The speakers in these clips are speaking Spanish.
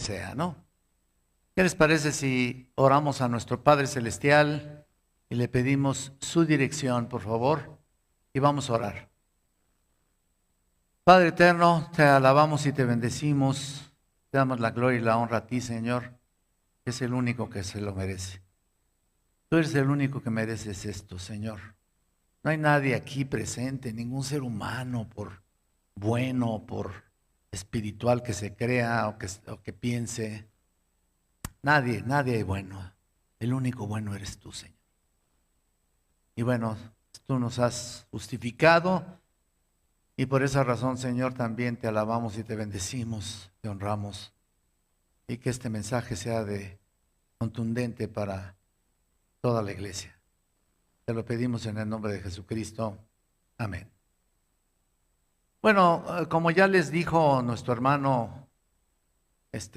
desea, ¿no? ¿Qué les parece si oramos a nuestro Padre Celestial y le pedimos su dirección, por favor? Y vamos a orar. Padre eterno, te alabamos y te bendecimos. Te damos la gloria y la honra a ti, Señor, que es el único que se lo merece. Tú eres el único que mereces esto, Señor. No hay nadie aquí presente, ningún ser humano, por bueno, por espiritual que se crea o que piense. Nadie hay bueno. El único bueno eres tú, Señor. Y bueno, tú nos has justificado y por esa razón, Señor, también te alabamos y te bendecimos, te honramos. Y que este mensaje sea contundente para toda la iglesia. Te lo pedimos en el nombre de Jesucristo. Amén. Bueno, como ya les dijo nuestro hermano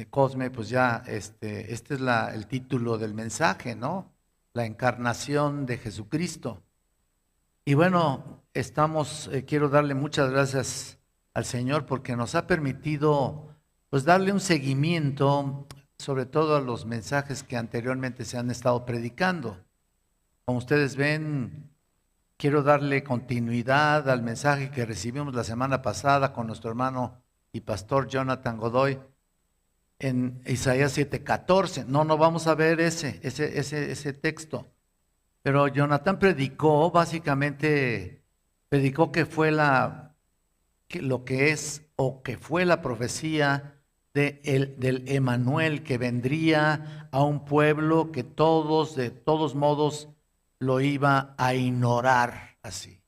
Cosme, pues ya este es el título del mensaje, ¿no? La encarnación de Jesucristo. Y bueno, quiero darle muchas gracias al Señor porque nos ha permitido pues darle un seguimiento, sobre todo a los mensajes que anteriormente se han estado predicando. Como ustedes ven, quiero darle continuidad al mensaje que recibimos la semana pasada con nuestro hermano y pastor Jonathan Godoy en Isaías 7:14. No vamos a ver ese texto. Pero Jonathan predicó que fue lo que es o que fue la profecía del Emanuel, que vendría a un pueblo que de todos modos lo iba a ignorar así.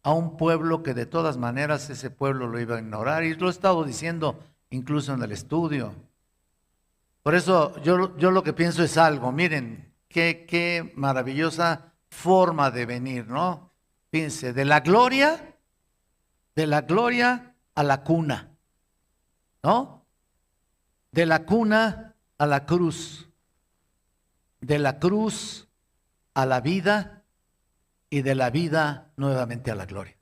A un pueblo que de todas maneras ese pueblo lo iba a ignorar. Y lo he estado diciendo incluso en el estudio. Por eso yo lo que pienso es algo, miren. Qué maravillosa forma de venir, ¿no? Fíjense, de la gloria a la cuna, ¿no? De la cuna a la cruz, de la cruz a la vida y de la vida nuevamente a la gloria.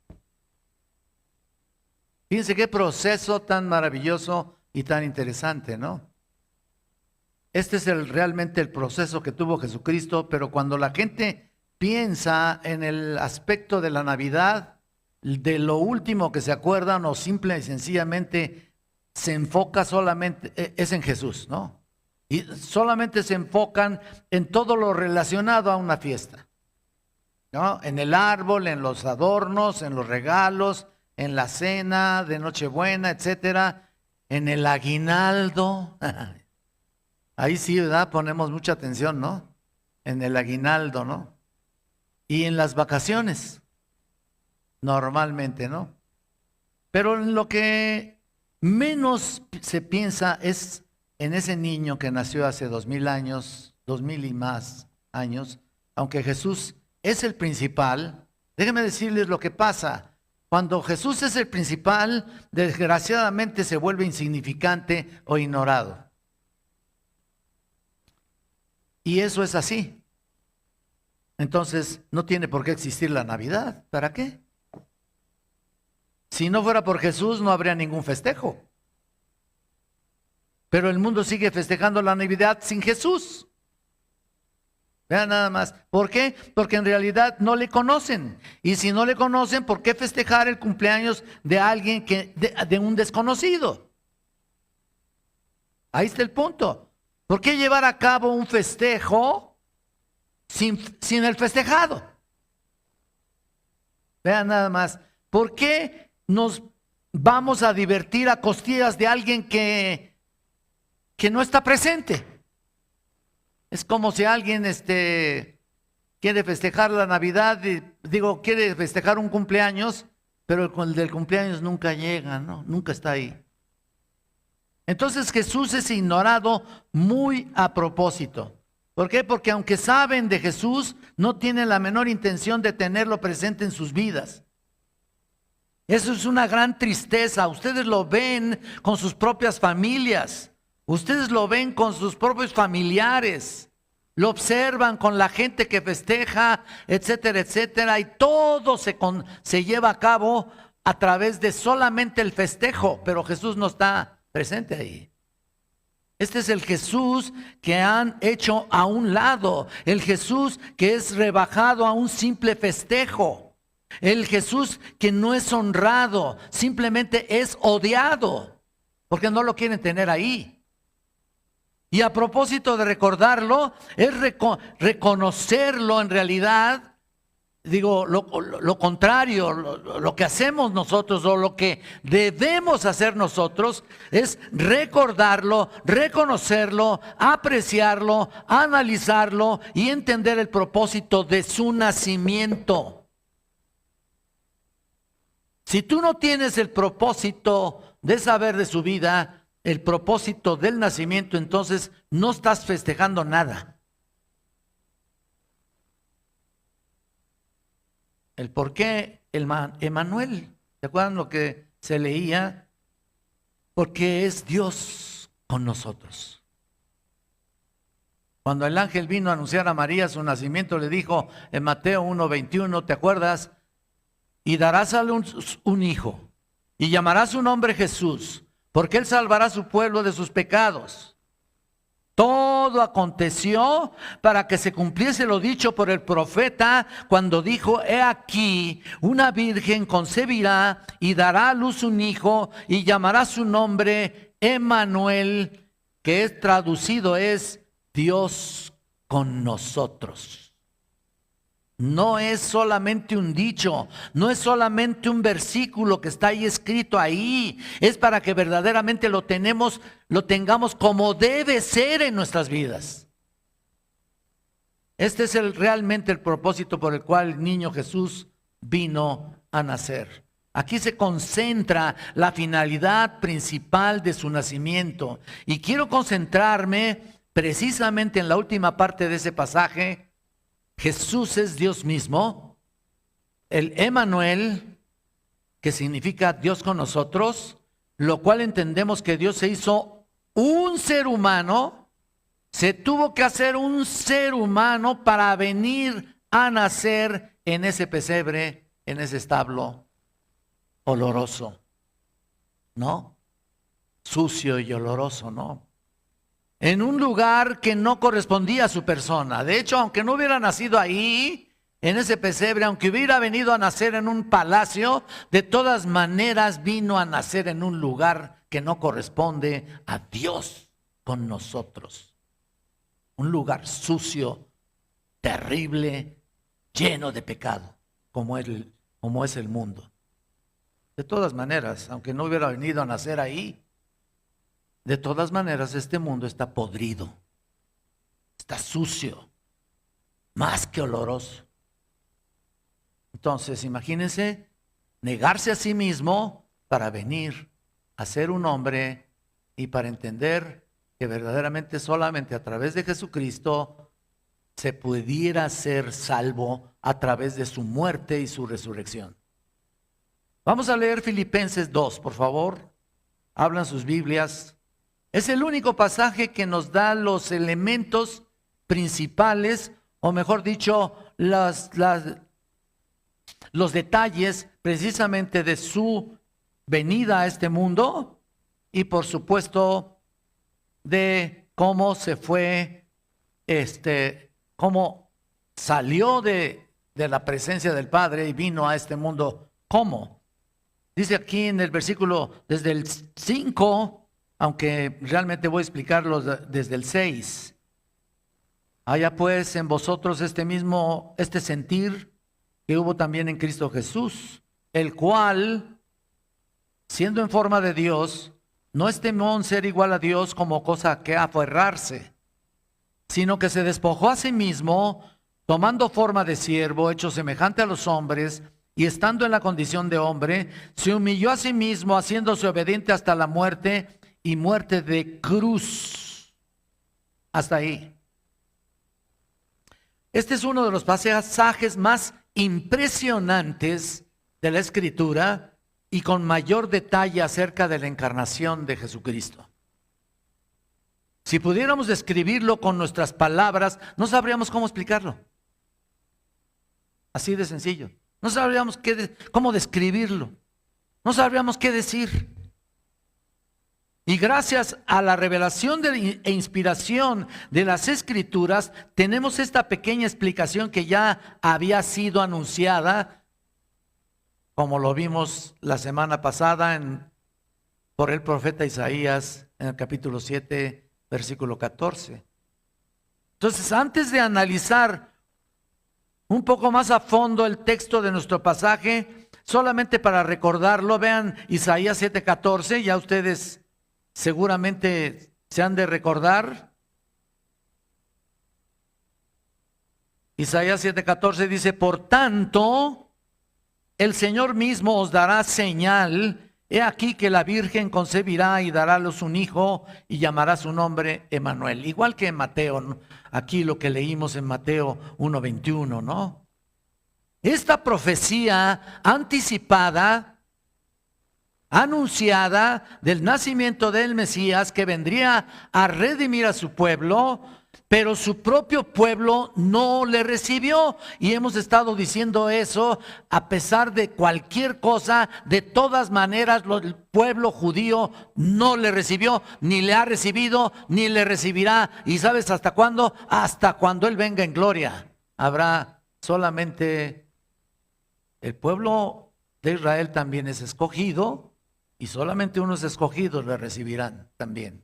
Fíjense qué proceso tan maravilloso y tan interesante, ¿no? Este es realmente el proceso que tuvo Jesucristo, pero cuando la gente piensa en el aspecto de la Navidad, de lo último que se acuerdan o simple y sencillamente se enfoca solamente, es en Jesús, ¿no? Y solamente se enfocan en todo lo relacionado a una fiesta, ¿no? En el árbol, en los adornos, en los regalos, en la cena de Nochebuena, etcétera, en el aguinaldo. Ahí sí, ¿verdad? Ponemos mucha atención, ¿no? En el aguinaldo, ¿no? Y en las vacaciones, normalmente, ¿no? Pero en lo que menos se piensa es en ese niño que nació hace 2000 años, 2000 y más años, aunque Jesús es el principal. Déjenme decirles lo que pasa. Cuando Jesús es el principal, desgraciadamente se vuelve insignificante o ignorado. Y eso es así. Entonces, no tiene por qué existir la Navidad. ¿Para qué? Si no fuera por Jesús, no habría ningún festejo. Pero el mundo sigue festejando la Navidad sin Jesús. Vean nada más. ¿Por qué? Porque en realidad no le conocen. Y si no le conocen, ¿por qué festejar el cumpleaños de alguien de un desconocido? Ahí está el punto. ¿Por qué llevar a cabo un festejo sin el festejado? Vean nada más. ¿Por qué nos vamos a divertir a costillas de alguien que no está presente? Es como si alguien quiere festejar la Navidad, quiere festejar un cumpleaños, pero el del cumpleaños nunca llega, ¿no? Nunca está ahí. Entonces Jesús es ignorado muy a propósito. ¿Por qué? Porque aunque saben de Jesús, no tienen la menor intención de tenerlo presente en sus vidas. Eso es una gran tristeza. Ustedes lo ven con sus propias familias. Ustedes lo ven con sus propios familiares. Lo observan con la gente que festeja, etcétera, etcétera. Y todo se lleva a cabo a través de solamente el festejo. Pero Jesús no está presente ahí. Este es el Jesús que han hecho a un lado, el Jesús que es rebajado a un simple festejo, el Jesús que no es honrado, simplemente es odiado, porque no lo quieren tener ahí. Y a propósito de recordarlo, es reconocerlo en realidad. Digo, lo contrario, lo que hacemos nosotros o lo que debemos hacer nosotros es recordarlo, reconocerlo, apreciarlo, analizarlo y entender el propósito de su nacimiento. Si tú no tienes el propósito de saber de su vida, el propósito del nacimiento, entonces no estás festejando nada. El por qué Emmanuel, ¿se acuerdan lo que se leía? Porque es Dios con nosotros. Cuando el ángel vino a anunciar a María su nacimiento, le dijo en Mateo 1:21, ¿te acuerdas? Y darás a luz un hijo, y llamará su nombre Jesús, porque él salvará a su pueblo de sus pecados. Todo aconteció para que se cumpliese lo dicho por el profeta cuando dijo: he aquí, una virgen concebirá y dará a luz un hijo y llamará su nombre Emmanuel, que es traducido es Dios con nosotros. No es solamente un dicho, no es solamente un versículo que está ahí escrito ahí, es para que verdaderamente lo tengamos como debe ser en nuestras vidas. Este es realmente el propósito por el cual el niño Jesús vino a nacer. Aquí se concentra la finalidad principal de su nacimiento. Y quiero concentrarme precisamente en la última parte de ese pasaje. Jesús es Dios mismo, el Emmanuel, que significa Dios con nosotros, lo cual entendemos que Dios se hizo un ser humano, se tuvo que hacer un ser humano para venir a nacer en ese pesebre, en ese establo oloroso, ¿no? Sucio y oloroso, ¿no? En un lugar que no correspondía a su persona. De hecho, aunque no hubiera nacido ahí, en ese pesebre, aunque hubiera venido a nacer en un palacio, de todas maneras vino a nacer en un lugar que no corresponde a Dios con nosotros. Un lugar sucio, terrible, lleno de pecado, como es el mundo. De todas maneras, aunque no hubiera venido a nacer ahí, de todas maneras, este mundo está podrido, está sucio, más que oloroso. Entonces, imagínense negarse a sí mismo para venir a ser un hombre y para entender que verdaderamente solamente a través de Jesucristo se pudiera ser salvo a través de su muerte y su resurrección. Vamos a leer Filipenses 2, por favor. Hablan sus Biblias. Es el único pasaje que nos da los elementos principales, o mejor dicho, los detalles precisamente de su venida a este mundo y por supuesto de cómo se fue, cómo salió de la presencia del Padre y vino a este mundo. ¿Cómo? Dice aquí en el versículo desde el 5, aunque realmente voy a explicarlo desde el 6. Haya pues en vosotros este sentir que hubo también en Cristo Jesús, el cual, siendo en forma de Dios, no estimó en ser igual a Dios como cosa que aferrarse, sino que se despojó a sí mismo, tomando forma de siervo, hecho semejante a los hombres, y estando en la condición de hombre, se humilló a sí mismo, haciéndose obediente hasta la muerte, y muerte de cruz. Hasta ahí. Este es uno de los pasajes más impresionantes de la Escritura y con mayor detalle acerca de la encarnación de Jesucristo. Si pudiéramos describirlo con nuestras palabras, no sabríamos cómo explicarlo. Así de sencillo. No sabríamos cómo describirlo. No sabríamos qué decir. Y gracias a la revelación e inspiración de las Escrituras, tenemos esta pequeña explicación que ya había sido anunciada, como lo vimos la semana pasada por el profeta Isaías en el capítulo 7, versículo 14. Entonces, antes de analizar un poco más a fondo el texto de nuestro pasaje, solamente para recordarlo, vean Isaías 7:14, ya ustedes seguramente se han de recordar. Isaías 7:14 dice: por tanto, el Señor mismo os dará señal. He aquí que la Virgen concebirá y dará a luz un hijo y llamará su nombre Emmanuel. Igual que en Mateo, ¿no? Aquí lo que leímos en Mateo 1:21, ¿no? Esta profecía anticipada, anunciada del nacimiento del Mesías que vendría a redimir a su pueblo, pero su propio pueblo no le recibió. Y hemos estado diciendo eso, a pesar de cualquier cosa, de todas maneras el pueblo judío no le recibió, ni le ha recibido, ni le recibirá. ¿Y sabes hasta cuándo? Hasta cuando Él venga en gloria. Habrá solamente el pueblo de Israel también es escogido, y solamente unos escogidos le recibirán también.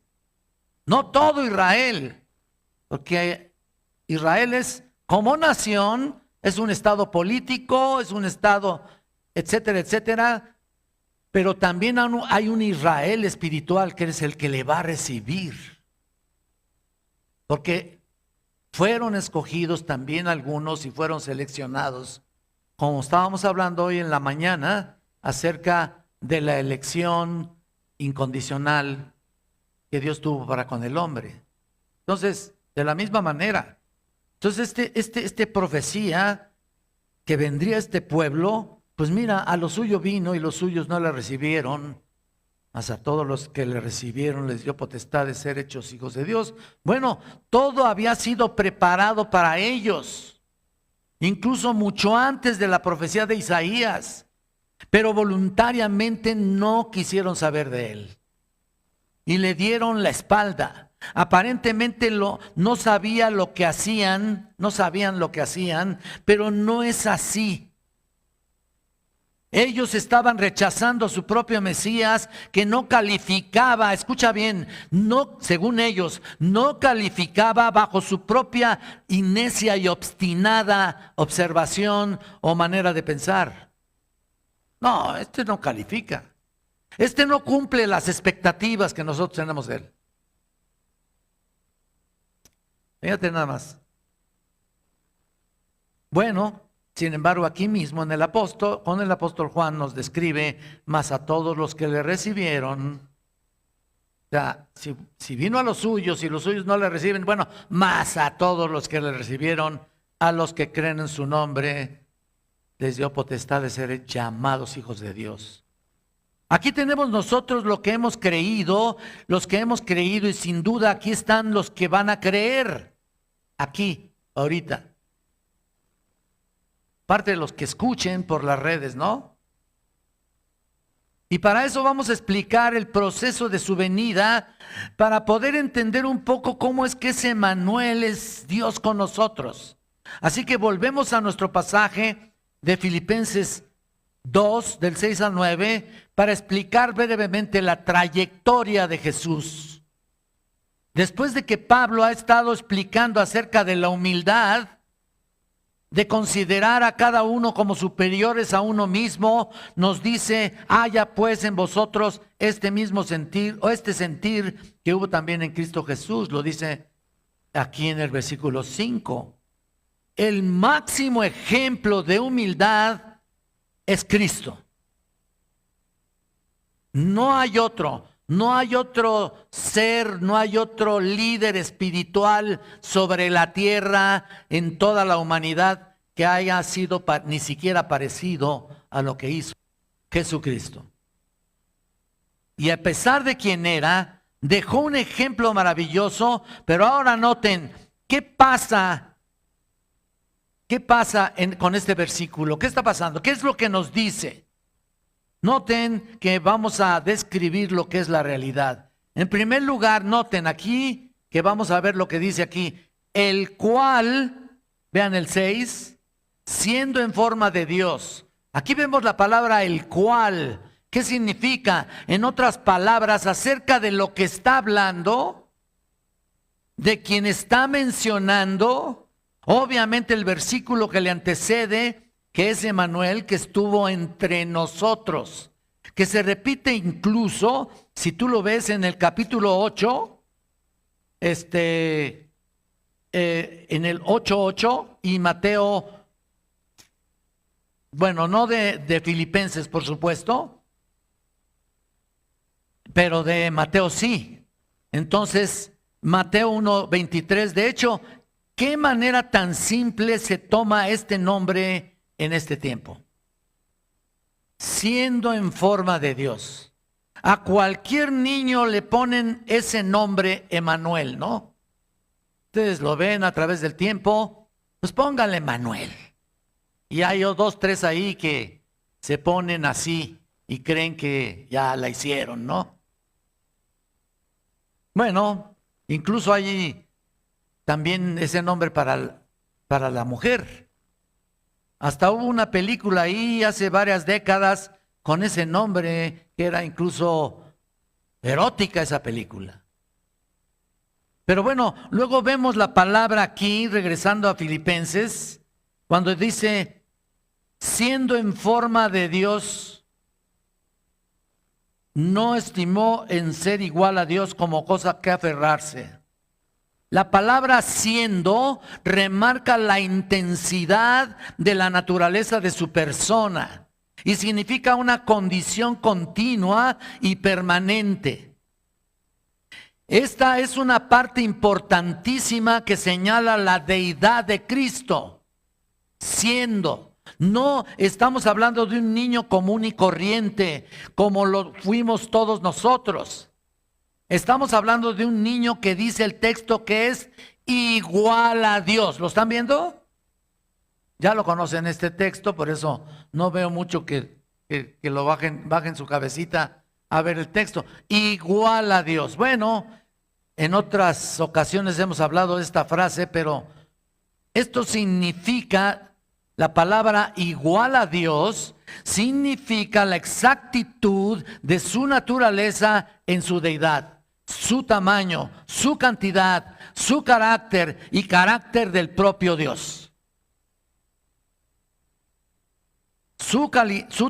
No todo Israel, porque Israel es, como nación, es un estado político, es un estado, etcétera, etcétera, pero también hay un Israel espiritual que es el que le va a recibir. Porque fueron escogidos también algunos y fueron seleccionados, como estábamos hablando hoy en la mañana, acerca de la elección incondicional que Dios tuvo para con el hombre. Entonces, de la misma manera, entonces esta profecía que vendría este pueblo, pues mira, a lo suyo vino y los suyos no le recibieron, mas a todos los que le recibieron les dio potestad de ser hechos hijos de Dios. Bueno, todo había sido preparado para ellos, incluso mucho antes de la profecía de Isaías, pero voluntariamente no quisieron saber de él y le dieron la espalda. Aparentemente no sabían lo que hacían, pero no es así. Ellos estaban rechazando a su propio Mesías, que no calificaba, escucha bien, no, según ellos, no calificaba bajo su propia inercia y obstinada observación o manera de pensar. No, este no califica. Este no cumple las expectativas que nosotros tenemos de él. Fíjate nada más. Bueno, sin embargo, aquí mismo con el apóstol Juan nos describe: mas a todos los que le recibieron. O sea, si vino a los suyos y los suyos no le reciben, bueno, más a todos los que le recibieron, a los que creen en su nombre, les dio potestad de ser llamados hijos de Dios. Aquí tenemos nosotros lo que hemos creído, los que hemos creído, y sin duda aquí están los que van a creer. Aquí, ahorita. Parte de los que escuchen por las redes, ¿no? Y para eso vamos a explicar el proceso de su venida, para poder entender un poco cómo es que ese Emmanuel es Dios con nosotros. Así que volvemos a nuestro pasaje de Filipenses 2, del 6 al 9, para explicar brevemente la trayectoria de Jesús. Después de que Pablo ha estado explicando acerca de la humildad, de considerar a cada uno como superiores a uno mismo, nos dice: haya pues en vosotros este mismo sentir, o este sentir que hubo también en Cristo Jesús. Lo dice aquí en el versículo 5. El máximo ejemplo de humildad es Cristo. No hay otro ser, no hay otro líder espiritual sobre la tierra en toda la humanidad que haya sido ni siquiera parecido a lo que hizo Jesucristo. Y a pesar de quién era, dejó un ejemplo maravilloso. Pero ahora noten, ¿qué pasa con este versículo? ¿Qué está pasando? ¿Qué es lo que nos dice? Noten que vamos a describir lo que es la realidad. En primer lugar, noten aquí que vamos a ver lo que dice aquí. El cual, vean el 6, siendo en forma de Dios. Aquí vemos la palabra el cual. ¿Qué significa? En otras palabras, acerca de lo que está hablando, de quien está mencionando, obviamente el versículo que le antecede, que es Emmanuel, que estuvo entre nosotros, que se repite incluso, si tú lo ves en el capítulo 8, en el 8:8 y Mateo, bueno, no de Filipenses, por supuesto, pero de Mateo sí. Entonces, Mateo 1:23, de hecho, ¿qué manera tan simple se toma este nombre en este tiempo? Siendo en forma de Dios. A cualquier niño le ponen ese nombre Emmanuel, ¿no? Ustedes lo ven a través del tiempo, pues pónganle Emmanuel. Y hay 2, 3 ahí que se ponen así y creen que ya la hicieron, ¿no? Bueno, incluso hay también ese nombre para la mujer. Hasta hubo una película ahí hace varias décadas con ese nombre, que era incluso erótica esa película. Pero bueno, luego vemos la palabra aquí, regresando a Filipenses, cuando dice, siendo en forma de Dios, no estimó en ser igual a Dios como cosa que aferrarse. La palabra siendo remarca la intensidad de la naturaleza de su persona y significa una condición continua y permanente. Esta es una parte importantísima que señala la deidad de Cristo, siendo. No estamos hablando de un niño común y corriente como lo fuimos todos nosotros. Estamos hablando de un niño que dice el texto que es igual a Dios. ¿Lo están viendo? Ya lo conocen este texto, por eso no veo mucho que lo bajen su cabecita a ver el texto. Igual a Dios. Bueno, en otras ocasiones hemos hablado de esta frase, pero esto significa, la palabra igual a Dios, significa la exactitud de su naturaleza en su deidad. Su tamaño, su cantidad, su carácter y carácter del propio Dios. Su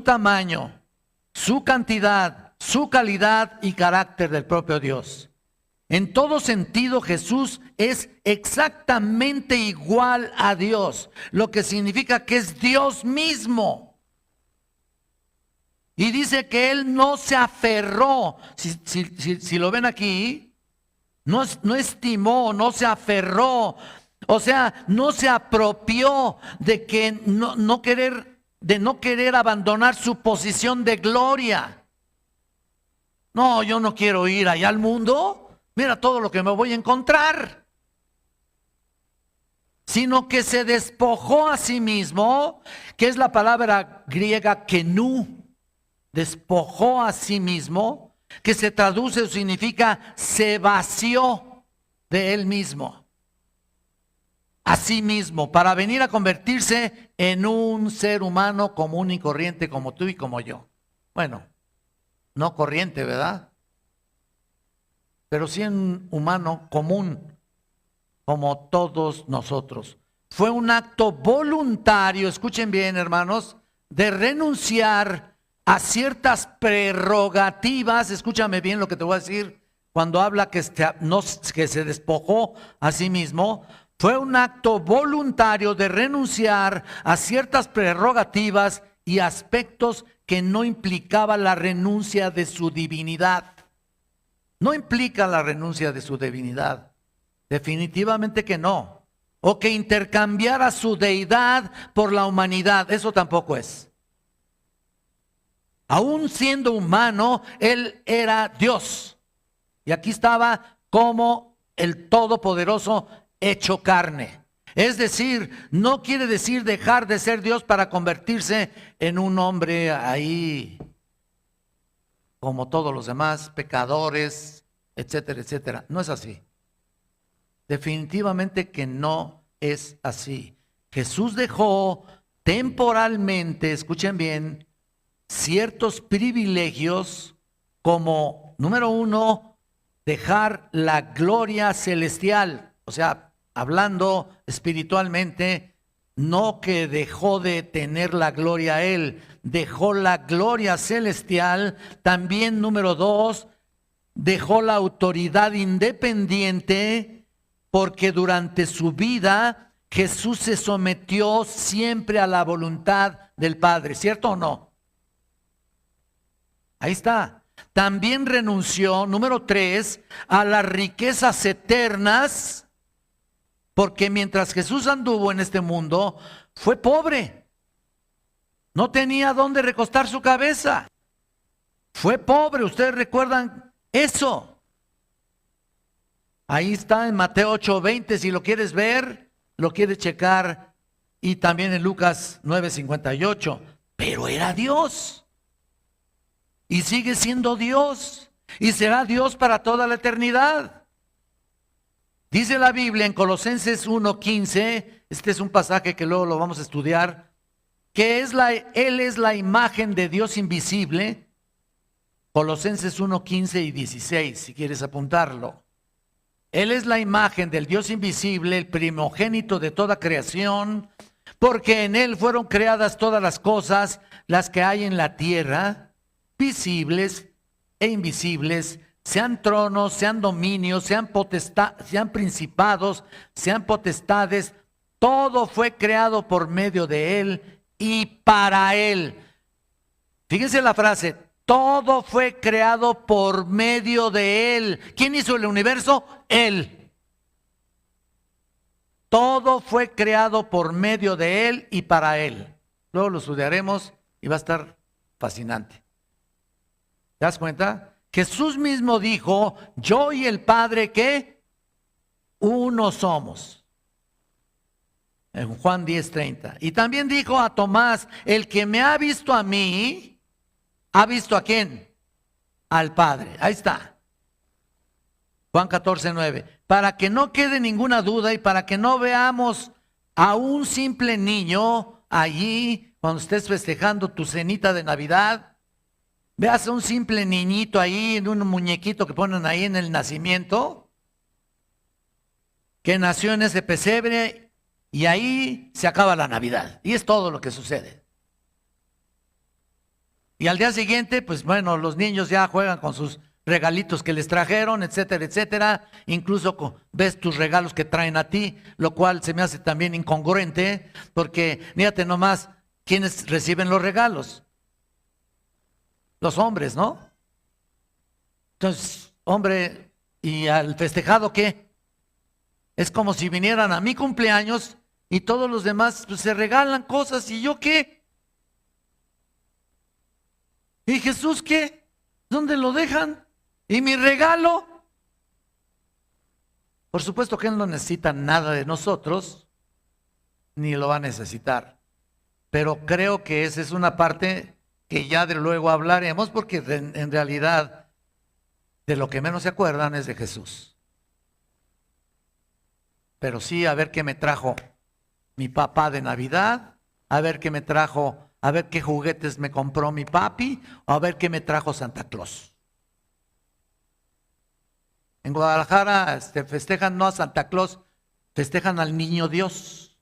tamaño, su cantidad, su calidad y carácter del propio Dios. En todo sentido, Jesús es exactamente igual a Dios, lo que significa que es Dios mismo. Y dice que Él no se aferró, si lo ven aquí, no estimó, no se aferró, o sea, no se apropió de que no querer abandonar su posición de gloria. No, yo no quiero ir allá al mundo, mira todo lo que me voy a encontrar. Sino que se despojó a sí mismo, que es la palabra griega kenú. Despojó a sí mismo, que se traduce o significa se vació de él mismo, a sí mismo, para venir a convertirse en un ser humano común y corriente como tú y como yo. Bueno, no corriente, ¿verdad? Pero sí un humano común, como todos nosotros. Fue un acto voluntario, escuchen bien, hermanos, de renunciar a ciertas prerrogativas. Escúchame bien lo que te voy a decir cuando habla que se despojó a sí mismo. Fue un acto voluntario de renunciar a ciertas prerrogativas y aspectos que no implicaba la renuncia de su divinidad. No implica la renuncia de su divinidad. Definitivamente que no. O que intercambiara su deidad por la humanidad. Eso tampoco es. Aún siendo humano, Él era Dios. Y aquí estaba como el Todopoderoso hecho carne. Es decir, no quiere decir dejar de ser Dios para convertirse en un hombre ahí, como todos los demás, pecadores, etcétera, etcétera. No es así. Definitivamente que no es así. Jesús dejó temporalmente, escuchen bien, ciertos privilegios como, número uno, dejar la gloria celestial. O sea, hablando espiritualmente, no que dejó de tener la gloria él, dejó la gloria celestial. También, número dos, dejó la autoridad independiente, porque durante su vida Jesús se sometió siempre a la voluntad del Padre, ¿cierto o no? Ahí está. También renunció, número tres, a las riquezas eternas, porque mientras Jesús anduvo en este mundo, fue pobre. No tenía dónde recostar su cabeza. Fue pobre, ustedes recuerdan eso. Ahí está en Mateo 8:20, si lo quieres ver, lo quieres checar, y también en Lucas 9:58. Pero era Dios. Y sigue siendo Dios. Y será Dios para toda la eternidad. Dice la Biblia en Colosenses 1:15, este es un pasaje que luego lo vamos a estudiar, que Él es la imagen de Dios invisible. Colosenses 1:15 y 16, si quieres apuntarlo. Él es la imagen del Dios invisible, el primogénito de toda creación, porque en Él fueron creadas todas las cosas, las que hay en la tierra, visibles e invisibles, sean tronos, sean dominios, sean principados, sean potestades. Todo fue creado por medio de Él y para Él. Fíjense la frase, todo fue creado por medio de Él. ¿Quién hizo el universo? Él. Todo fue creado por medio de Él y para Él. Luego lo estudiaremos y va a estar fascinante. ¿Te das cuenta? Jesús mismo dijo, yo y el Padre, ¿qué? Uno somos. En Juan 10:30. Y también dijo a Tomás, el que me ha visto a mí, ¿ha visto a quién? Al Padre. Ahí está. Juan 14:9. Para que no quede ninguna duda y para que no veamos a un simple niño allí, cuando estés festejando tu cenita de Navidad, veas a un simple niñito ahí, en un muñequito que ponen ahí en el nacimiento, que nació en ese pesebre y ahí se acaba la Navidad. Y es todo lo que sucede. Y al día siguiente, pues bueno, los niños ya juegan con sus regalitos que les trajeron, etcétera, etcétera. Incluso ves tus regalos que traen a ti, lo cual se me hace también incongruente, porque fíjate nomás, ¿quiénes reciben los regalos? Los hombres, ¿no? Entonces, hombre, ¿y al festejado qué? Es como si vinieran a mi cumpleaños y todos los demás pues, se regalan cosas, ¿y yo qué? ¿Y Jesús qué? ¿Dónde lo dejan? ¿Y mi regalo? Por supuesto que Él no necesita nada de nosotros, ni lo va a necesitar. Pero creo que esa es una parte que ya de luego hablaremos, porque en realidad de lo que menos se acuerdan es de Jesús. Pero sí, a ver qué me trajo mi papá de Navidad, a ver qué me trajo, a ver qué juguetes me compró mi papi, o a ver qué me trajo Santa Claus. En Guadalajara festejan no a Santa Claus, festejan al niño Dios.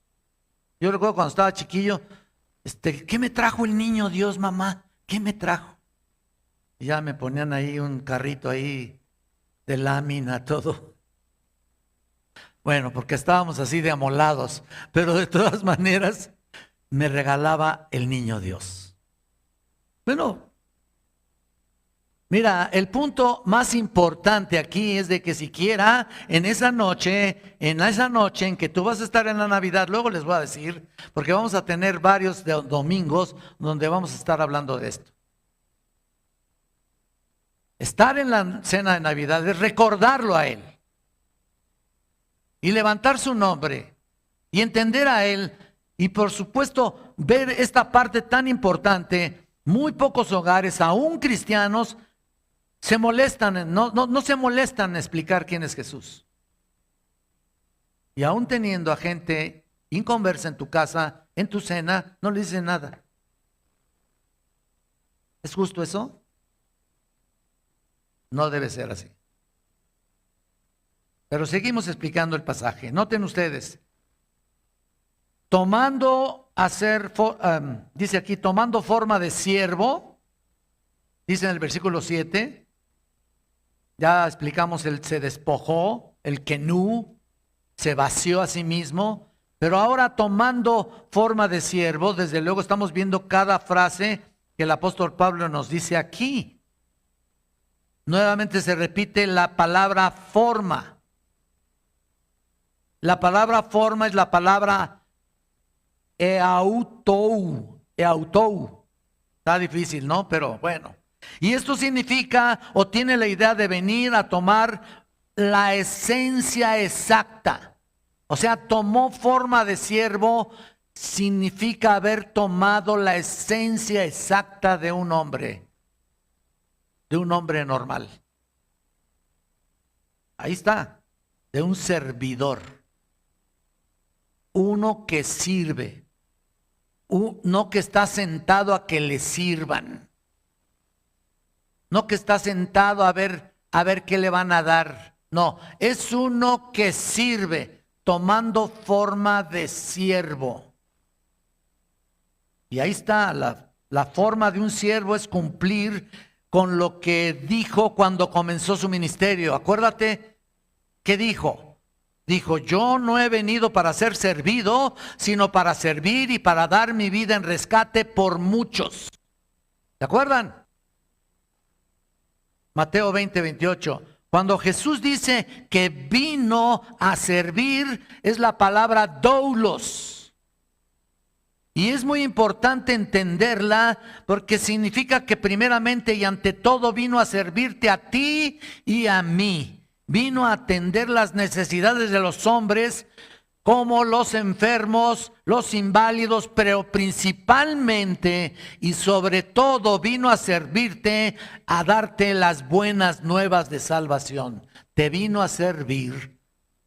Yo recuerdo cuando estaba chiquillo, ¿qué me trajo el niño Dios, mamá? ¿Qué me trajo? Y ya me ponían ahí un carrito ahí de lámina, todo. Bueno, porque estábamos así de amolados, pero de todas maneras me regalaba el niño Dios. Bueno, mira, el punto más importante aquí es de que siquiera en esa noche en que tú vas a estar en la Navidad, luego les voy a decir, porque vamos a tener varios domingos donde vamos a estar hablando de esto. Estar en la cena de Navidad es recordarlo a Él y levantar su nombre y entender a Él y por supuesto ver esta parte tan importante. Muy pocos hogares, aún cristianos, se molestan, no se molestan en explicar quién es Jesús. Y aún teniendo a gente inconversa en tu casa, en tu cena, no le dicen nada. ¿Es justo eso? No debe ser así. Pero seguimos explicando el pasaje. Noten ustedes. Dice aquí, tomando forma de siervo, dice en el versículo 7, ya explicamos, se despojó, el kenú, se vació a sí mismo, pero ahora tomando forma de siervo, desde luego estamos viendo cada frase que el apóstol Pablo nos dice aquí. Nuevamente se repite la palabra forma. La palabra forma es la palabra eautou. Está difícil, ¿no? Pero bueno. Y esto significa o tiene la idea de venir a tomar la esencia exacta. O sea, tomó forma de siervo, significa haber tomado la esencia exacta de un hombre normal. Ahí está, de un servidor, uno que sirve, no que está sentado a que le sirvan, no que está sentado a ver qué le van a dar, no, es uno que sirve, tomando forma de siervo. Y ahí está, la forma de un siervo es cumplir con lo que dijo cuando comenzó su ministerio. Acuérdate, ¿qué dijo? Dijo, yo no he venido para ser servido, sino para servir y para dar mi vida en rescate por muchos. ¿Se acuerdan? Mateo 20:28. Cuando Jesús dice que vino a servir, es la palabra doulos. Y es muy importante entenderla porque significa que primeramente y ante todo vino a servirte a ti y a mí. Vino a atender las necesidades de los hombres como los enfermos, los inválidos, pero principalmente y sobre todo vino a servirte, a darte las buenas nuevas de salvación. Te vino a servir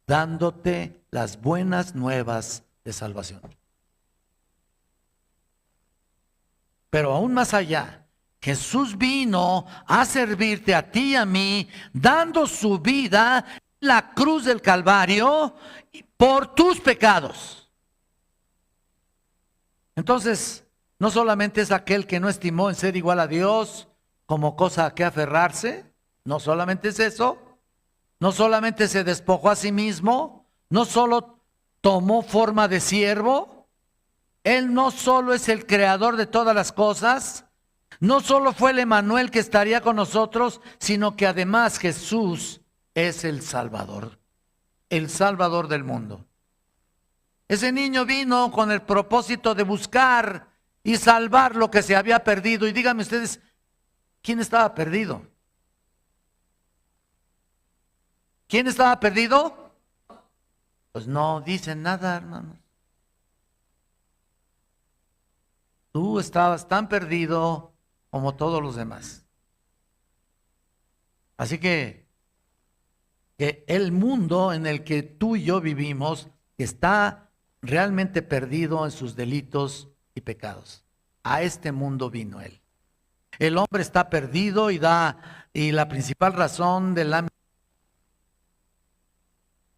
dándote las buenas nuevas de salvación. Pero aún más allá, Jesús vino a servirte a ti y a mí, dando su vida en la cruz del Calvario por tus pecados. Entonces, no solamente es aquel que no estimó en ser igual a Dios como cosa a que aferrarse, no solamente es eso, no solamente se despojó a sí mismo, no solo tomó forma de siervo, Él no solo es el creador de todas las cosas, no solo fue el Emmanuel que estaría con nosotros, sino que además Jesús es el Salvador del mundo. Ese niño vino con el propósito de buscar y salvar lo que se había perdido. Y díganme ustedes, ¿quién estaba perdido? ¿Quién estaba perdido? Pues no dicen nada, hermanos. Tú estabas tan perdido como todos los demás. Así que el mundo en el que tú y yo vivimos está realmente perdido en sus delitos y pecados. A este mundo vino Él. El hombre está perdido y la principal razón de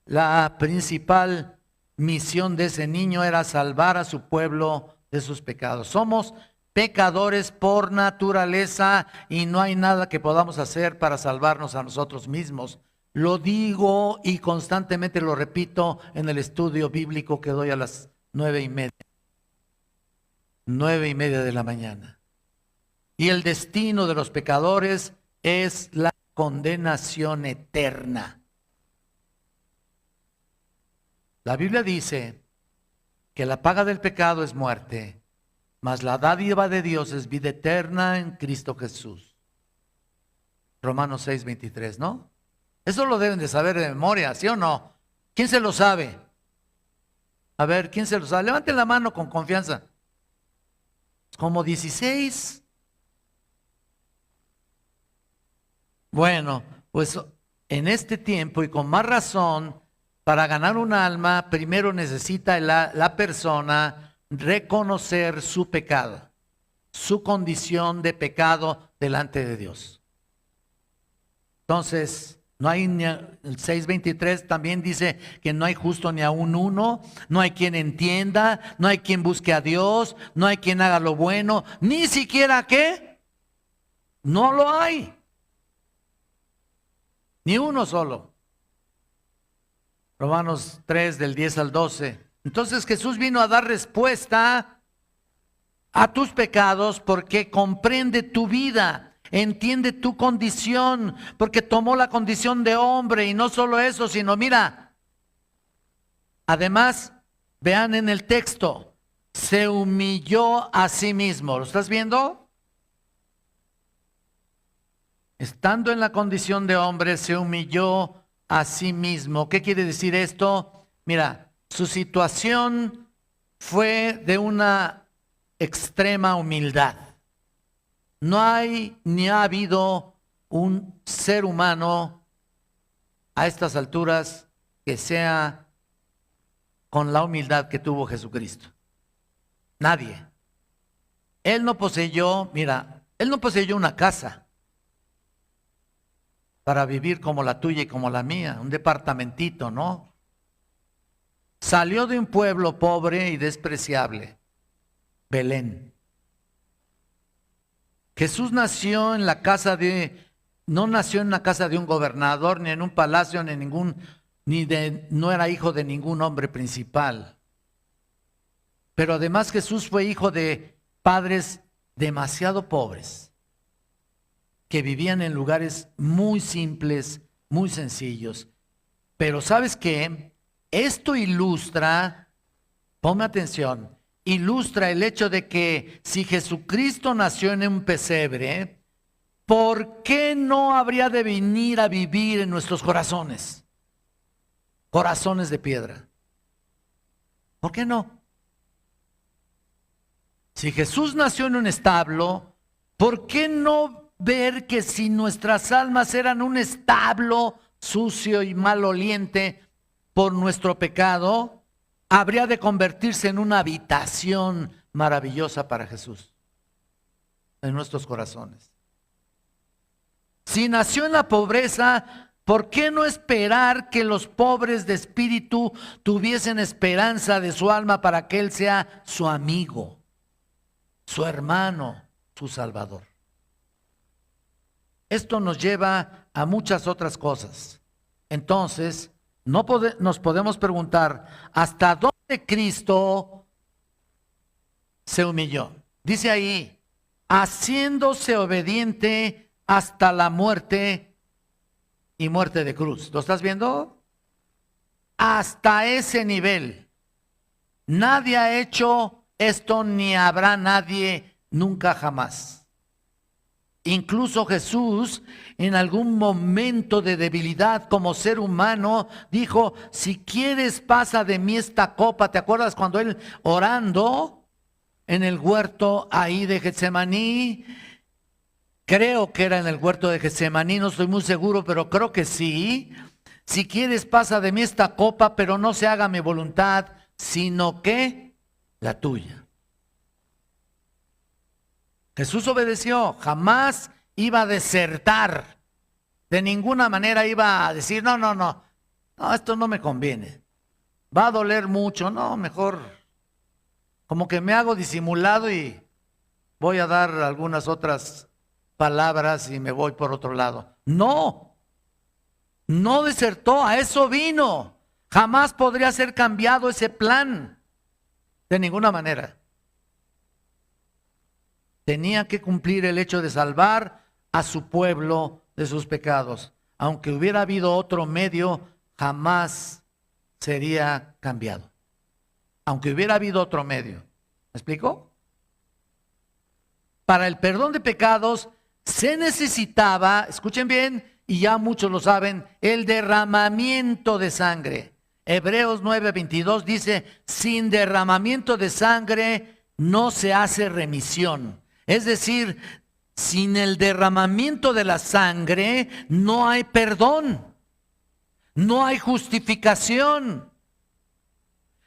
la principal misión de ese niño era salvar a su pueblo de sus pecados. Somos pecadores por naturaleza y no hay nada que podamos hacer para salvarnos a nosotros mismos. Lo digo y constantemente lo repito en el estudio bíblico que doy a las 9:30. 9:30 de la mañana. Y el destino de los pecadores es la condenación eterna. La Biblia dice que la paga del pecado es muerte, mas la dádiva de Dios es vida eterna en Cristo Jesús. Romanos 6:23, ¿no? Eso lo deben de saber de memoria, ¿sí o no? ¿Quién se lo sabe? A ver, ¿quién se lo sabe? Levanten la mano con confianza. Como 16. Bueno, pues en este tiempo y con más razón, para ganar un alma, primero necesita la persona reconocer su pecado, su condición de pecado delante de Dios. Entonces, no hay el 6:23 también dice que no hay justo ni aun uno, no hay quien entienda, no hay quien busque a Dios, no hay quien haga lo bueno, ni siquiera ¿qué? No lo hay. Ni uno solo. Romanos 3 del 10 al 12. Entonces Jesús vino a dar respuesta a tus pecados porque comprende tu vida, entiende tu condición, porque tomó la condición de hombre y no solo eso, sino mira, además, vean en el texto, se humilló a sí mismo. ¿Lo estás viendo? Estando en la condición de hombre, se humilló a sí mismo. ¿Qué quiere decir esto? Mira, su situación fue de una extrema humildad. No hay ni ha habido un ser humano a estas alturas que sea con la humildad que tuvo Jesucristo. Nadie. Él no poseyó, mira, él no poseyó una casa para vivir como la tuya y como la mía, un departamentito, ¿no? Salió de un pueblo pobre y despreciable, Belén. Jesús nació en la casa no nació en la casa de un gobernador, ni en un palacio, no era hijo de ningún hombre principal. Pero además Jesús fue hijo de padres demasiado pobres, que vivían en lugares muy simples, muy sencillos. Pero ¿sabes qué? Esto ilustra, ponme atención, ilustra el hecho de que si Jesucristo nació en un pesebre, ¿por qué no habría de venir a vivir en nuestros corazones? Corazones de piedra. ¿Por qué no? Si Jesús nació en un establo, ¿por qué no ver que si nuestras almas eran un establo sucio y maloliente por nuestro pecado, habría de convertirse en una habitación maravillosa para Jesús en nuestros corazones? Si nació en la pobreza, ¿por qué no esperar que los pobres de espíritu tuviesen esperanza de su alma para que Él sea su amigo, su hermano, su salvador? Esto nos lleva a muchas otras cosas. Entonces, nos podemos preguntar, ¿hasta dónde Cristo se humilló? Dice ahí, haciéndose obediente hasta la muerte y muerte de cruz. ¿Lo estás viendo? Hasta ese nivel. Nadie ha hecho esto, ni habrá nadie nunca jamás. Incluso Jesús, en algún momento de debilidad como ser humano, dijo, si quieres pasa de mí esta copa. ¿Te acuerdas cuando él orando en el huerto ahí de Getsemaní? Creo que era en el huerto de Getsemaní, no estoy muy seguro, pero creo que sí. Si quieres pasa de mí esta copa, pero no se haga mi voluntad, sino que la tuya. Jesús obedeció, jamás iba a desertar, de ninguna manera iba a decir, no, esto no me conviene, va a doler mucho, no, mejor como que me hago disimulado y voy a dar algunas otras palabras y me voy por otro lado. No desertó, a eso vino, jamás podría ser cambiado ese plan, de ninguna manera. Tenía que cumplir el hecho de salvar a su pueblo de sus pecados. Aunque hubiera habido otro medio, jamás sería cambiado. Aunque hubiera habido otro medio. ¿Me explico? Para el perdón de pecados se necesitaba, escuchen bien, y ya muchos lo saben, el derramamiento de sangre. Hebreos 9:22 dice, sin derramamiento de sangre no se hace remisión. Es decir, sin el derramamiento de la sangre no hay perdón, no hay justificación,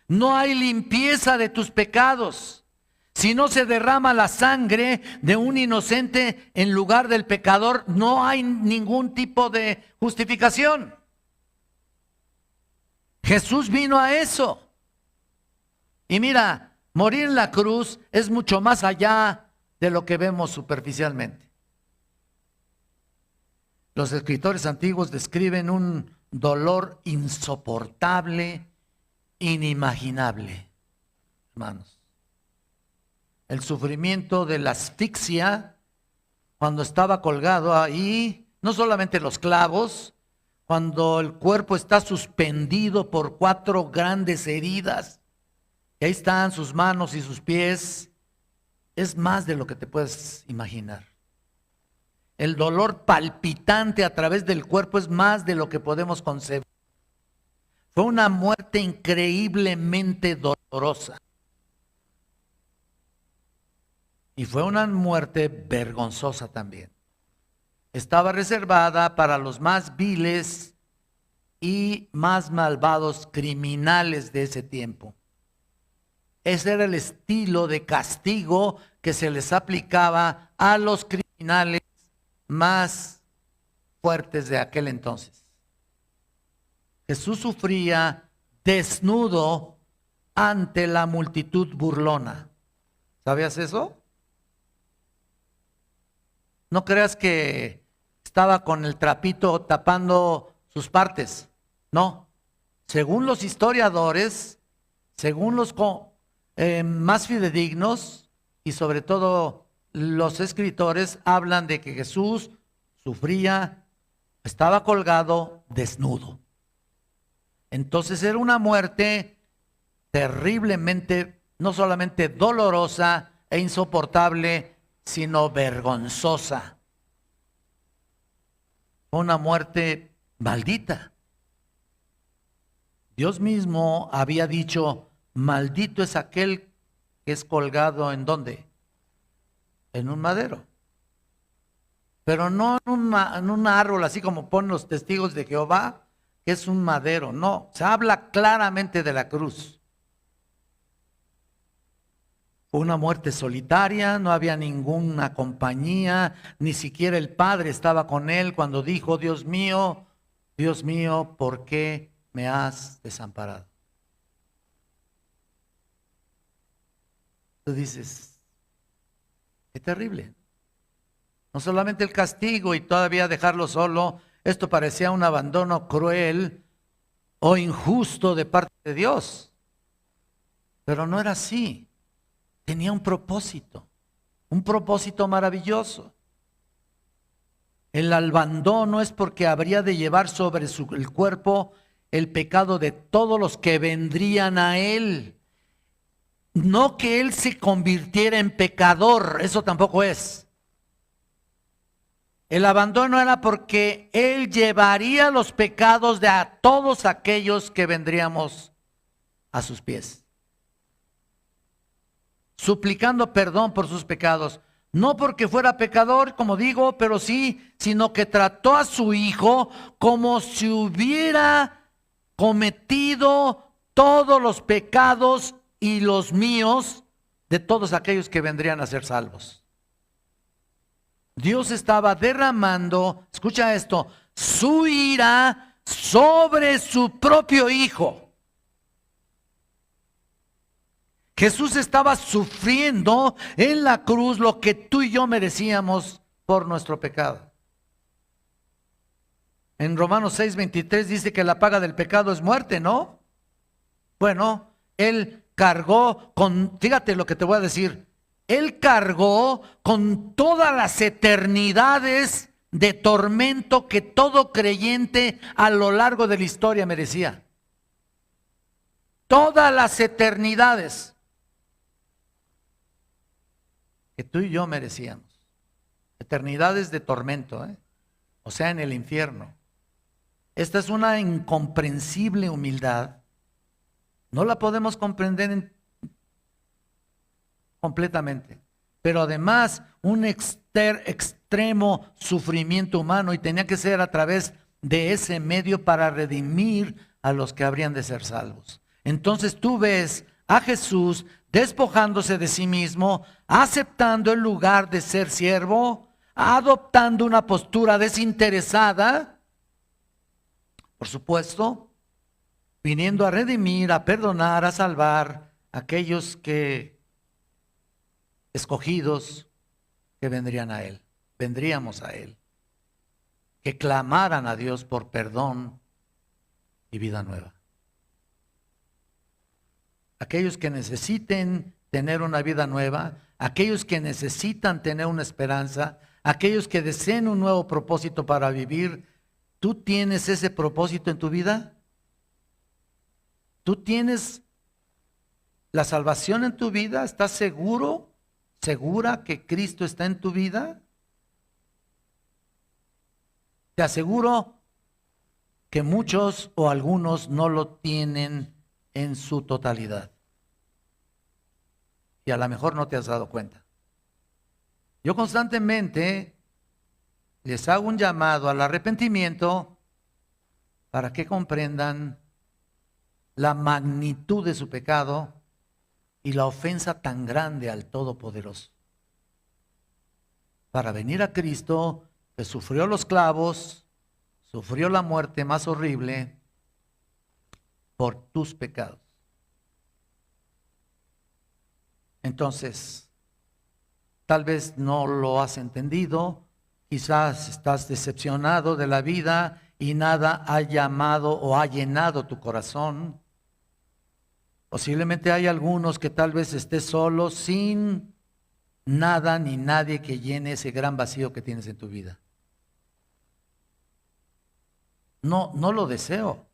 no hay limpieza de tus pecados. Si no se derrama la sangre de un inocente en lugar del pecador, no hay ningún tipo de justificación. Jesús vino a eso. Y mira, morir en la cruz es mucho más allá de lo que vemos superficialmente. Los escritores antiguos describen un dolor insoportable, inimaginable, hermanos. El sufrimiento de la asfixia cuando estaba colgado ahí, no solamente los clavos, cuando el cuerpo está suspendido por 4 grandes heridas, y ahí están sus manos y sus pies, es más de lo que te puedes imaginar. El dolor palpitante a través del cuerpo es más de lo que podemos concebir. Fue una muerte increíblemente dolorosa. Y fue una muerte vergonzosa también. Estaba reservada para los más viles y más malvados criminales de ese tiempo. Ese era el estilo de castigo que se les aplicaba a los criminales más fuertes de aquel entonces. Jesús sufría desnudo ante la multitud burlona. ¿Sabías eso? No creas que estaba con el trapito tapando sus partes. No. Según los historiadores, según los más fidedignos y sobre todo los escritores, hablan de que Jesús sufría, estaba colgado desnudo. Entonces era una muerte terriblemente, no solamente dolorosa e insoportable, sino vergonzosa. Una muerte maldita. Dios mismo había dicho, maldito es aquel que es colgado ¿en dónde? En un madero. Pero no en un árbol, así como ponen los testigos de Jehová, que es un madero. No, se habla claramente de la cruz. Fue una muerte solitaria, no había ninguna compañía, ni siquiera el Padre estaba con él cuando dijo, Dios mío, ¿por qué me has desamparado? Tú dices, qué terrible. No solamente el castigo y todavía dejarlo solo, esto parecía un abandono cruel o injusto de parte de Dios. Pero no era así. Tenía un propósito maravilloso. El abandono es porque habría de llevar sobre el cuerpo el pecado de todos los que vendrían a él. No que él se convirtiera en pecador, eso tampoco es. El abandono era porque él llevaría los pecados de a todos aquellos que vendríamos a sus pies, suplicando perdón por sus pecados. No porque fuera pecador, como digo, pero sí, sino que trató a su hijo como si hubiera cometido todos los pecados y los míos de todos aquellos que vendrían a ser salvos. Dios estaba derramando, escucha esto, su ira sobre su propio hijo. Jesús estaba sufriendo en la cruz lo que tú y yo merecíamos por nuestro pecado. En Romanos 6:23 dice que la paga del pecado es muerte, ¿no? Bueno, Él cargó con, fíjate lo que te voy a decir, Él cargó con todas las eternidades de tormento que todo creyente a lo largo de la historia merecía. Todas las eternidades que tú y yo merecíamos. Eternidades de tormento, o sea, en el infierno. Esta es una incomprensible humildad. No la podemos comprender completamente. pero además un extremo sufrimiento humano, y tenía que ser a través de ese medio para redimir a los que habrían de ser salvos. Entonces tú ves a Jesús despojándose de sí mismo, aceptando el lugar de ser siervo, adoptando una postura desinteresada, por supuesto, viniendo a redimir, a perdonar, a salvar a aquellos que escogidos que vendrían a Él, vendríamos a Él, que clamaran a Dios por perdón y vida nueva. Aquellos que necesiten tener una vida nueva, aquellos que necesitan tener una esperanza, aquellos que deseen un nuevo propósito para vivir. ¿Tú tienes ese propósito en tu vida? ¿Tú tienes la salvación en tu vida? ¿Estás seguro, segura que Cristo está en tu vida? Te aseguro que muchos o algunos no lo tienen en su totalidad. Y a lo mejor no te has dado cuenta. Yo constantemente les hago un llamado al arrepentimiento para que comprendan la magnitud de su pecado y la ofensa tan grande al Todopoderoso. Para venir a Cristo, que sufrió los clavos, sufrió la muerte más horrible por tus pecados. Entonces, tal vez no lo has entendido, quizás estás decepcionado de la vida y nada ha llamado o ha llenado tu corazón. Posiblemente hay algunos que tal vez estés solo, sin nada ni nadie que llene ese gran vacío que tienes en tu vida. No lo deseo,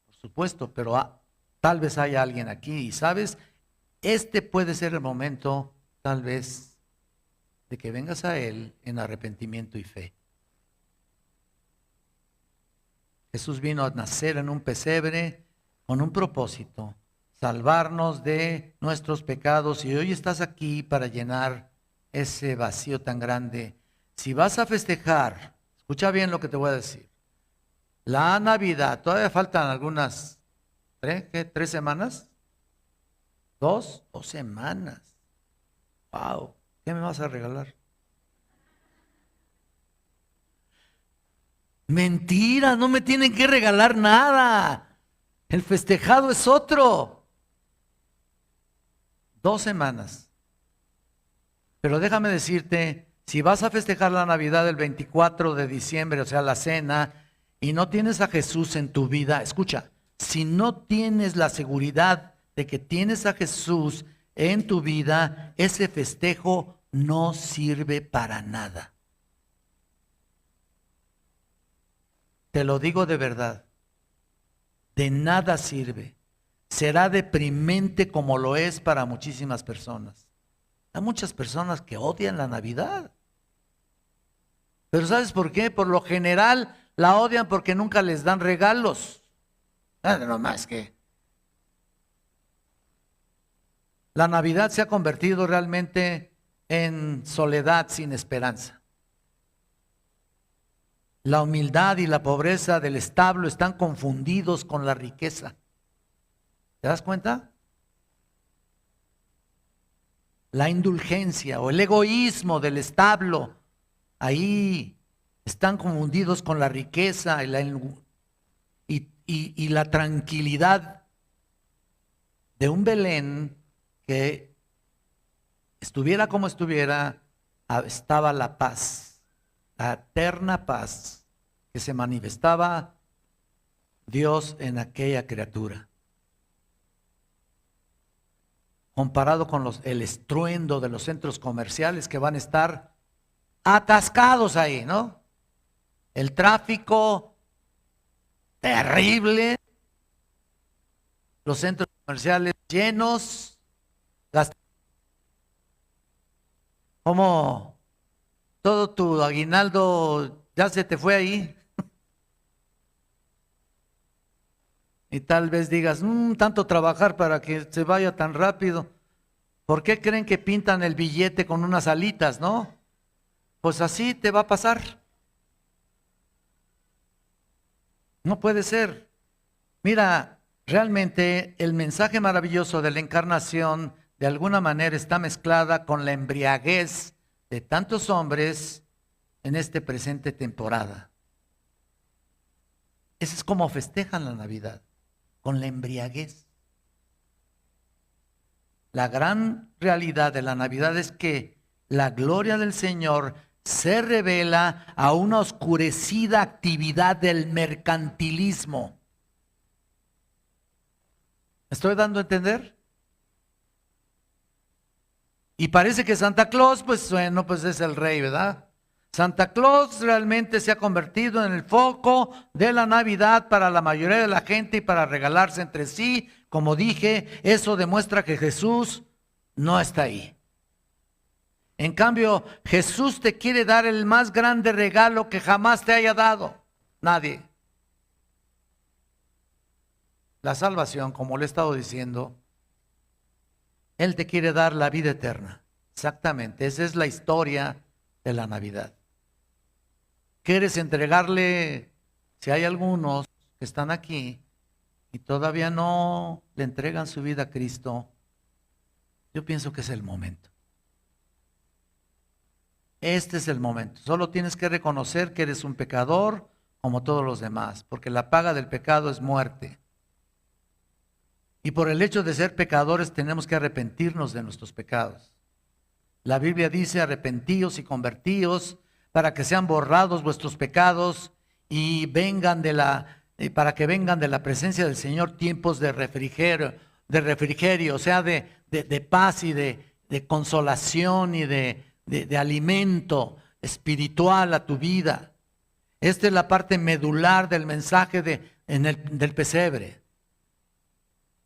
por supuesto, pero tal vez haya alguien aquí y sabes, este puede ser el momento, tal vez, de que vengas a Él en arrepentimiento y fe. Jesús vino a nacer en un pesebre con un propósito, salvarnos de nuestros pecados, y hoy estás aquí para llenar ese vacío tan grande. Si vas a festejar, escucha bien lo que te voy a decir, la Navidad, todavía faltan algunas, ¿3 semanas? 2 semanas. Wow, ¿qué me vas a regalar? Mentira, no me tienen que regalar nada. El festejado es otro. 2 semanas. Pero déjame decirte, si vas a festejar la Navidad el 24 de diciembre, o sea, la cena, y no tienes a Jesús en tu vida, escucha, si no tienes la seguridad de que tienes a Jesús en tu vida, ese festejo no sirve para nada. Te lo digo de verdad, de nada sirve. Será deprimente como lo es para muchísimas personas. Hay muchas personas que odian la Navidad. Pero ¿sabes por qué? Por lo general la odian porque nunca les dan regalos. No más que la Navidad se ha convertido realmente en soledad sin esperanza. La humildad y la pobreza del establo están confundidos con la riqueza. ¿Te das cuenta? La indulgencia o el egoísmo del establo, ahí están confundidos con la riqueza y la tranquilidad de un Belén que estuviera como estuviera, estaba la paz, la eterna paz que se manifestaba Dios en aquella criatura. Comparado con el estruendo de los centros comerciales que van a estar atascados ahí, ¿no? El tráfico terrible, los centros comerciales llenos, como todo tu aguinaldo ya se te fue ahí. Y tal vez digas, tanto trabajar para que se vaya tan rápido. ¿Por qué creen que pintan el billete con unas alitas, no? Pues así te va a pasar. No puede ser. Mira, realmente el mensaje maravilloso de la encarnación de alguna manera está mezclada con la embriaguez de tantos hombres en esta presente temporada. Eso es como festejan la Navidad, con la embriaguez. La gran realidad de la Navidad es que la gloria del Señor se revela a una oscurecida actividad del mercantilismo. ¿Me estoy dando a entender? Y parece que Santa Claus, pues bueno, pues es el rey, ¿verdad? Santa Claus realmente se ha convertido en el foco de la Navidad para la mayoría de la gente y para regalarse entre sí. Como dije, eso demuestra que Jesús no está ahí. En cambio, Jesús te quiere dar el más grande regalo que jamás te haya dado. Nadie. La salvación, como le he estado diciendo, Él te quiere dar la vida eterna. Exactamente, esa es la historia de la Navidad. ¿Quieres entregarle, si hay algunos que están aquí y todavía no le entregan su vida a Cristo? Yo pienso que es el momento. Este es el momento. Solo tienes que reconocer que eres un pecador como todos los demás, porque la paga del pecado es muerte. Y por el hecho de ser pecadores tenemos que arrepentirnos de nuestros pecados. La Biblia dice: arrepentíos y convertíos para que sean borrados vuestros pecados y vengan para que vengan de la presencia del Señor tiempos de refrigerio, o sea, de paz y de consolación y de alimento espiritual a tu vida. Esta es la parte medular del mensaje del pesebre.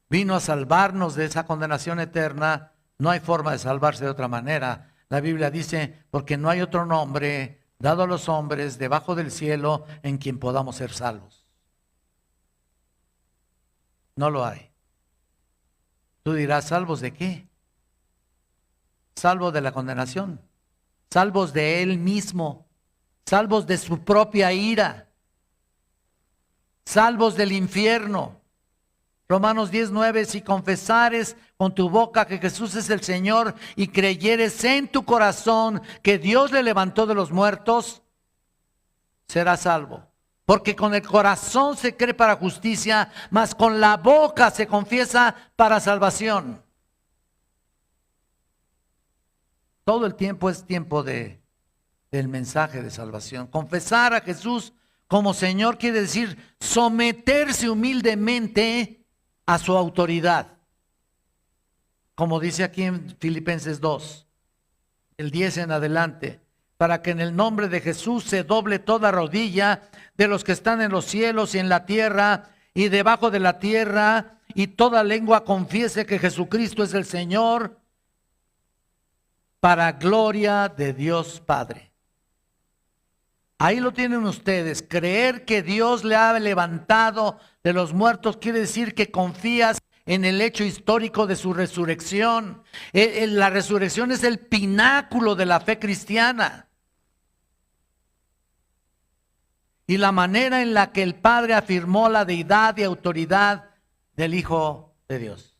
Vino a salvarnos de esa condenación eterna. No hay forma de salvarse de otra manera. La Biblia dice: porque no hay otro nombre dado a los hombres debajo del cielo en quien podamos ser salvos. No lo hay. Tú dirás: ¿salvos de qué? Salvos de la condenación, salvos de Él mismo, salvos de su propia ira, salvos del infierno. Romanos 10:9: si confesares con tu boca que Jesús es el Señor y creyeres en tu corazón que Dios le levantó de los muertos, serás salvo. Porque con el corazón se cree para justicia, mas con la boca se confiesa para salvación. Todo el tiempo es tiempo del mensaje de salvación. Confesar a Jesús como Señor quiere decir someterse humildemente a su autoridad. Como dice aquí en Filipenses 2, el 10 en adelante: para que en el nombre de Jesús se doble toda rodilla de los que están en los cielos y en la tierra y debajo de la tierra, y toda lengua confiese que Jesucristo es el Señor, para gloria de Dios Padre. Ahí lo tienen ustedes. Creer que Dios le ha levantado de los muertos quiere decir que confías en el hecho histórico de su resurrección. La resurrección es el pináculo de la fe cristiana. Y la manera en la que el Padre afirmó la deidad y autoridad del Hijo de Dios.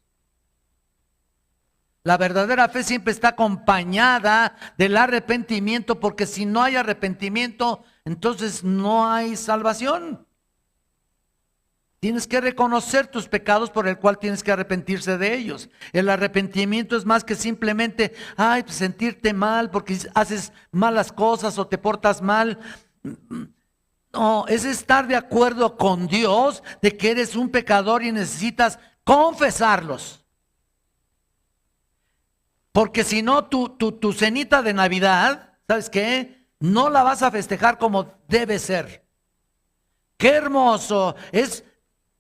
La verdadera fe siempre está acompañada del arrepentimiento, porque si no hay arrepentimiento, entonces no hay salvación. Tienes que reconocer tus pecados por el cual tienes que arrepentirse de ellos. El arrepentimiento es más que simplemente pues sentirte mal porque haces malas cosas o te portas mal. No, es estar de acuerdo con Dios de que eres un pecador y necesitas confesarlos. Porque si no, tu cenita de Navidad, ¿sabes qué? No la vas a festejar como debe ser. Qué hermoso es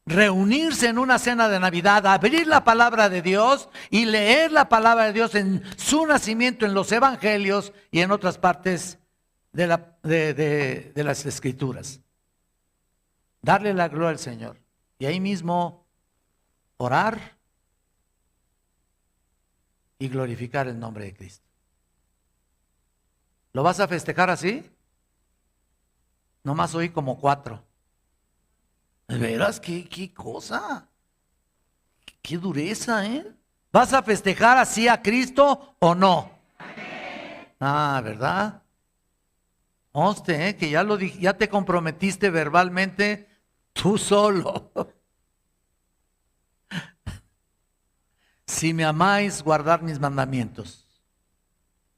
reunirse en una cena de Navidad, abrir la palabra de Dios y leer la palabra de Dios en su nacimiento en los evangelios y en otras partes de las escrituras. Darle la gloria al Señor. Y ahí mismo orar y glorificar el nombre de Cristo. ¿Lo vas a festejar así? Nomás oí como 4. ¿De veras? ¿Qué cosa? ¿Qué dureza, eh? ¿Vas a festejar así a Cristo o no? Ah, ¿verdad? Conste, que ya lo dije, ya te comprometiste verbalmente tú solo. Si me amáis, guardad mis mandamientos.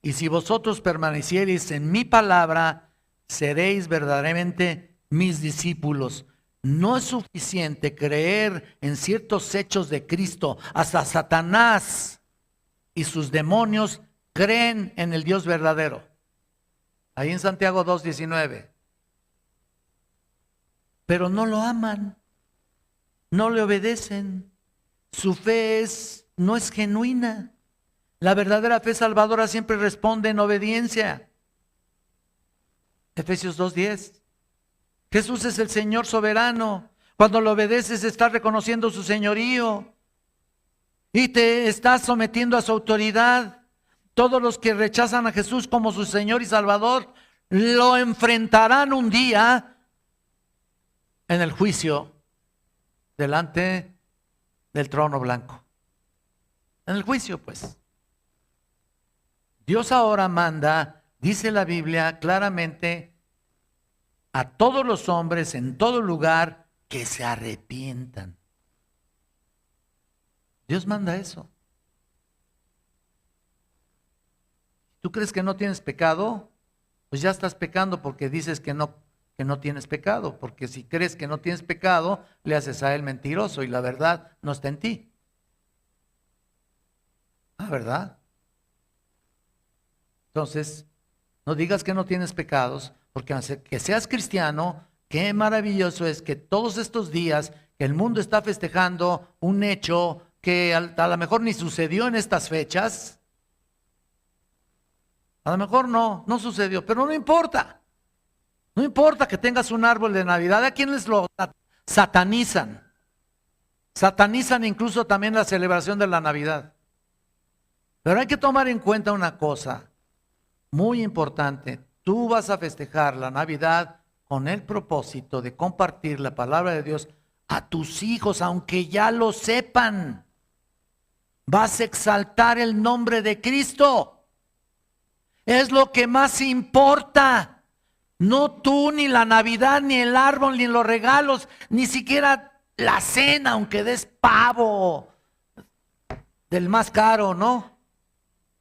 Y si vosotros permaneciereis en mi palabra, seréis verdaderamente mis discípulos. No es suficiente creer en ciertos hechos de Cristo. Hasta Satanás y sus demonios creen en el Dios verdadero. Ahí en Santiago 2:19. Pero no lo aman, no le obedecen. Su fe no es genuina. La verdadera fe salvadora siempre responde en obediencia. Efesios 2:10. Jesús es el Señor soberano. Cuando lo obedeces estás reconociendo su señorío y te estás sometiendo a su autoridad. Todos los que rechazan a Jesús como su Señor y Salvador lo enfrentarán un día en el juicio delante del trono blanco. En el juicio, pues. Dios ahora manda, dice la Biblia claramente, a todos los hombres en todo lugar que se arrepientan. Dios manda eso. ¿Tú crees que no tienes pecado? Pues ya estás pecando porque dices que no tienes pecado. Porque si crees que no tienes pecado, le haces a él mentiroso y la verdad no está en ti. Ah, ¿verdad? Entonces, no digas que no tienes pecados, porque que seas cristiano, qué maravilloso es que todos estos días que el mundo está festejando un hecho que a lo mejor ni sucedió en estas fechas. A lo mejor no sucedió, pero no importa. No importa que tengas un árbol de Navidad. ¿A quienes lo satanizan? Satanizan incluso también la celebración de la Navidad. Pero hay que tomar en cuenta una cosa muy importante. Tú vas a festejar la Navidad con el propósito de compartir la palabra de Dios a tus hijos, aunque ya lo sepan. Vas a exaltar el nombre de Cristo. Es lo que más importa. No tú, ni la Navidad, ni el árbol, ni los regalos, ni siquiera la cena, aunque des pavo del más caro, ¿no?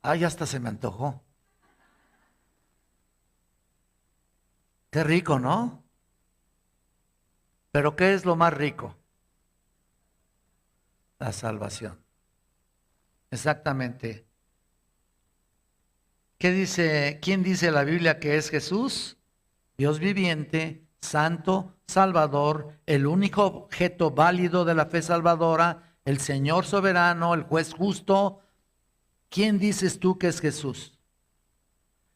Ay, hasta se me antojó. Qué rico, ¿no? Pero ¿qué es lo más rico? La salvación. Exactamente. ¿Qué dice? ¿Quién dice la Biblia que es Jesús? Dios viviente, santo, salvador, el único objeto válido de la fe salvadora, el Señor soberano, el juez justo. ¿Quién dices tú que es Jesús?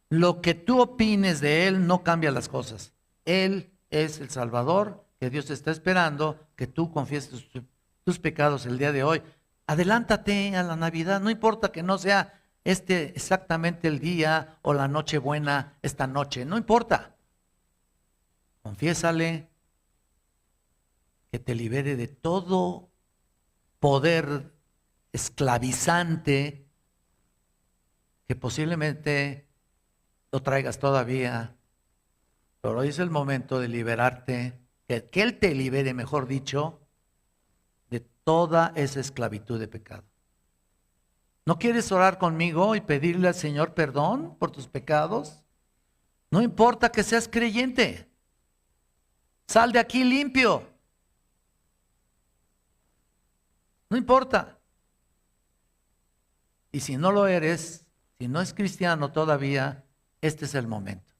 Lo que tú opines de Él no cambia las cosas. Él es el Salvador que Dios está esperando que tú confieses tus pecados el día de hoy. Adelántate a la Navidad, no importa que no sea exactamente el día o la noche buena esta noche, no importa. Confiésale que te libere de todo poder esclavizante que posiblemente lo traigas todavía, pero hoy es el momento de liberarte, que Él te libere, mejor dicho, de toda esa esclavitud de pecado. ¿No quieres orar conmigo y pedirle al Señor perdón por tus pecados? No importa que seas creyente. Sal de aquí limpio. No importa. Y si no lo eres, si no es cristiano todavía, este es el momento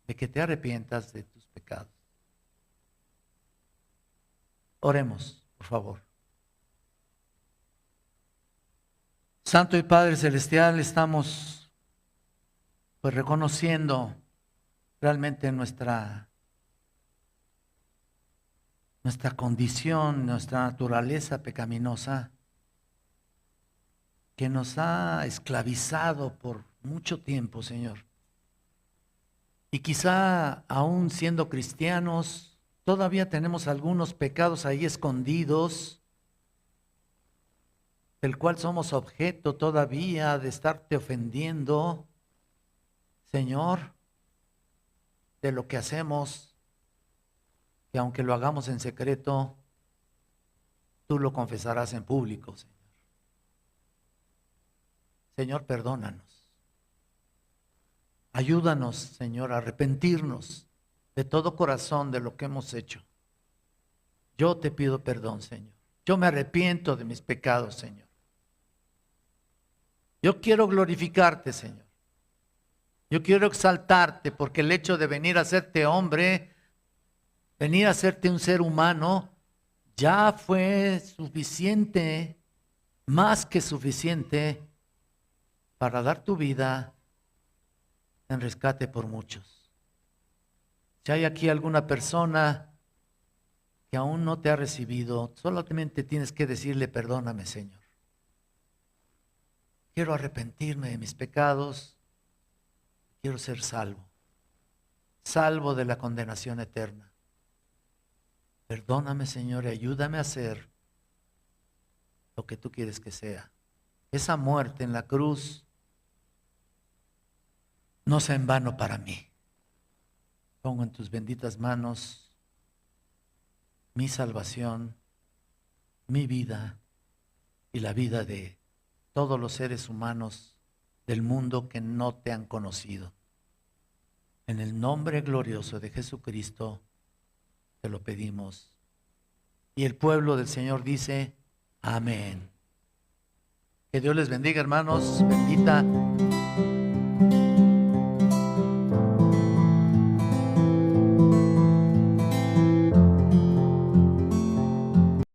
de que te arrepientas de tus pecados. Oremos, por favor. Santo y Padre Celestial, estamos pues reconociendo realmente nuestra condición, nuestra naturaleza pecaminosa. que nos ha esclavizado por mucho tiempo, Señor. Y quizá aún siendo cristianos, todavía tenemos algunos pecados ahí escondidos, del cual somos objeto todavía de estarte ofendiendo, Señor, de lo que hacemos, que aunque lo hagamos en secreto, tú lo confesarás en público, Señor. Señor, perdónanos. Ayúdanos, Señor, a arrepentirnos de todo corazón de lo que hemos hecho. Yo te pido perdón, Señor. Yo me arrepiento de mis pecados, Señor. Yo quiero glorificarte, Señor. Yo quiero exaltarte porque el hecho de venir a hacerte hombre, venir a hacerte un ser humano, ya fue suficiente, más que suficiente, para dar tu vida en rescate por muchos. Si hay aquí alguna persona que aún no te ha recibido, solamente tienes que decirle: perdóname, Señor. Quiero arrepentirme de mis pecados, quiero ser salvo, salvo de la condenación eterna. Perdóname, Señor, y ayúdame a hacer lo que tú quieres que sea. Esa muerte en la cruz no sea en vano para mí. Pongo en tus benditas manos mi salvación, mi vida y la vida de todos los seres humanos del mundo que no te han conocido. En el nombre glorioso de Jesucristo te lo pedimos. Y el pueblo del Señor dice: amén. Que Dios les bendiga, hermanos. Bendita